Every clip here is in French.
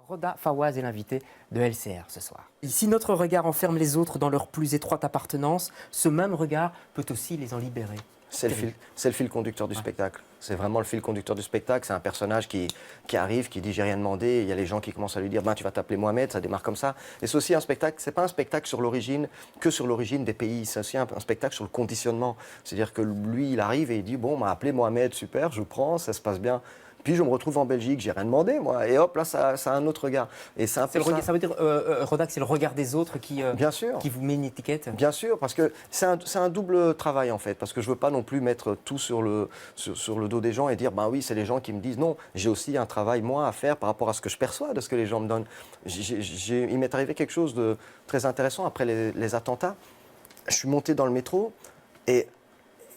Roda Fawaz est l'invité de LCR ce soir. Et si notre regard enferme les autres dans leur plus étroite appartenance, ce même regard peut aussi les en libérer. C'est le fil conducteur du spectacle. C'est vraiment le fil conducteur du spectacle. C'est un personnage qui arrive, qui dit j'ai rien demandé. Il y a les gens qui commencent à lui dire ben, tu vas t'appeler Mohamed, ça démarre comme ça. Et c'est aussi un spectacle, c'est pas un spectacle sur l'origine, que sur l'origine des pays. C'est aussi un spectacle sur le conditionnement. C'est-à-dire que lui, il arrive et il dit bon, on m'a appelé Mohamed, super, je prends, ça se passe bien. Puis je me retrouve en Belgique, j'ai rien demandé moi, et hop là ça a un autre regard. Et c'est un peu ça veut dire, Roda, que c'est le regard des autres qui vous met une étiquette. Bien sûr, parce que c'est un double travail en fait, parce que je veux pas non plus mettre tout sur le dos des gens et dire ben oui c'est les gens qui me disent non, j'ai aussi un travail moi à faire par rapport à ce que je perçois de ce que les gens me donnent. Il m'est arrivé quelque chose de très intéressant après les attentats. Je suis monté dans le métro et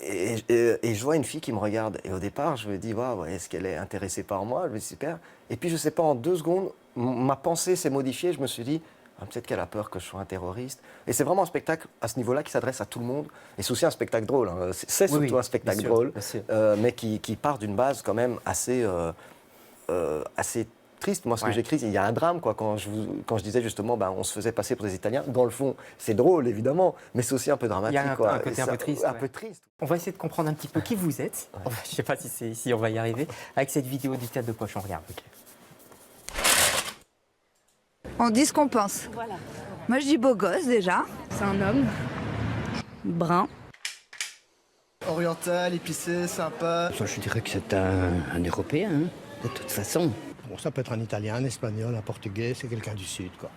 je vois une fille qui me regarde. Et au départ, je me dis, waouh, est-ce qu'elle est intéressée par moi? Je me dis, super. Et puis, je ne sais pas, en 2 secondes, ma pensée s'est modifiée. Je me suis dit, ah, peut-être qu'elle a peur que je sois un terroriste. Et c'est vraiment un spectacle à ce niveau-là qui s'adresse à tout le monde. Et c'est aussi un spectacle drôle. Hein. C'est surtout un spectacle drôle, mais qui part d'une base quand même assez triste. Moi, ce que j'écris, il y a un drame, quoi. Quand je disais justement, ben, on se faisait passer pour des Italiens. Dans le fond, c'est drôle, évidemment, mais c'est aussi un peu dramatique. Il y a un côté un peu triste. Un peu triste. On va essayer de comprendre un petit peu qui vous êtes. Ouais. Je ne sais pas si on va y arriver. Avec cette vidéo du théâtre de poche, on regarde. Okay. On dit ce qu'on pense. Voilà. Moi, je dis beau gosse, déjà. C'est un homme. Brun. Oriental, épicé, sympa. Je dirais que c'est un Européen, hein, de toute façon. Bon, ça peut être un Italien, un Espagnol, un Portugais, c'est quelqu'un du Sud, quoi.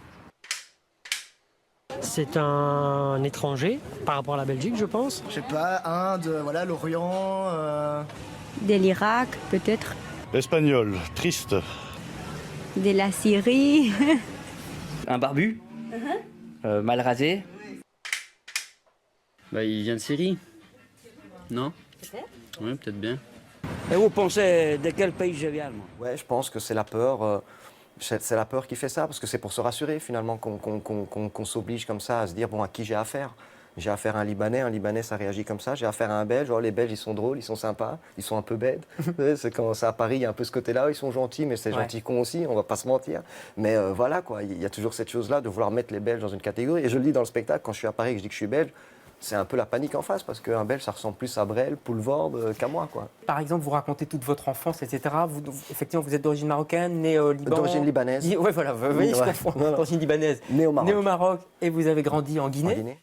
C'est un étranger par rapport à la Belgique, je pense. Je sais pas, Inde, voilà, l'Orient. De l'Irak, peut-être. Espagnol, triste. De la Syrie. Un barbu, mal rasé. Bah, il vient de Syrie. Non? Peut-être. Oui, peut-être bien. Et vous pensez de quel pays je viens, moi? Ouais, je pense que c'est la peur. C'est la peur qui fait ça, parce que c'est pour se rassurer finalement qu'on s'oblige comme ça à se dire bon, à qui j'ai affaire? J'ai affaire à un Libanais ça réagit comme ça. J'ai affaire à un Belge, oh, les Belges ils sont drôles, ils sont sympas, ils sont un peu bêtes. C'est quand ça à Paris, il y a un peu ce côté-là, ils sont gentils, mais c'est gentils cons aussi, on va pas se mentir. Mais voilà quoi, il y a toujours cette chose-là de vouloir mettre les Belges dans une catégorie. Et je le dis dans le spectacle, quand je suis à Paris et que je dis que je suis belge, c'est un peu la panique en face, parce qu'un Belge, ça ressemble plus à Brel, Poulvorde qu'à moi, quoi. Par exemple, vous racontez toute votre enfance, etc. Effectivement, vous êtes d'origine marocaine, né au Liban. D'origine libanaise. Oui, voilà, vous voyez, je confonds. D'origine libanaise. Né au Maroc. Né au Maroc, et vous avez grandi en Guinée.